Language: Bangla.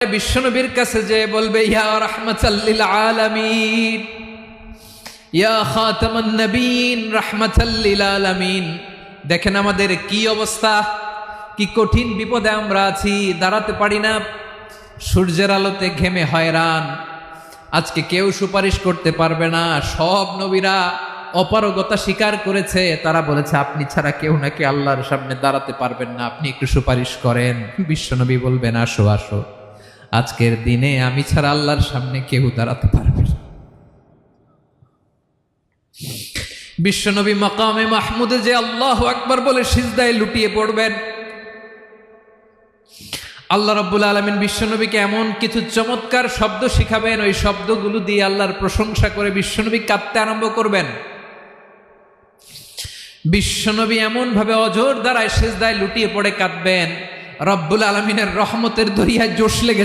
বিশ্বনবীর কাছে যে বলবে ইয়া রাহমাতাল লিল আলামিন, ইয়া খাতামান নবীন রাহমাতাল লিল আলামিন। দেখেন আমাদের কি অবস্থা, কি কঠিন বিপদে আমরা আছি, দাঁড়াতে পারি না, সূর্যের আলোতে ঘেমে হয়রান। আজকে কেউ সুপারিশ করতে পারবে না। সব নবীরা অপারগতা স্বীকার করেছে, তারা বলেছে আপনি ছাড়া কেউ নাকি আল্লাহর সামনে দাঁড়াতে পারবেন না, আপনি একটু সুপারিশ করেন। বিশ্বনবী বলবেন আসো আসো, আজকের দিনে আমি ছাড়া আল্লাহর সামনে কেউ দাঁড়াতে পারবে না। বিশ্বনবী মাকামে মাহমুদে যে আল্লাহু আকবার বলে সিজদায় লুটিয়ে পড়বেন, আল্লাহ রাব্বুল আলামিন বিশ্বনবীকে এমন কিছু চমৎকার শব্দ শিখাবেন, ওই শব্দগুলো দিয়ে আল্লাহর প্রশংসা করে বিশ্বনবী কাঁদতে আরম্ভ করবেন। বিশ্বনবী এমন ভাবে অজর দ্বারায় সিজদায় লুটিয়ে পড়ে কাঁদবেন, রব্বুল আলামিনের রহমতের দরিয়ায় জোশ লেগে যাবে।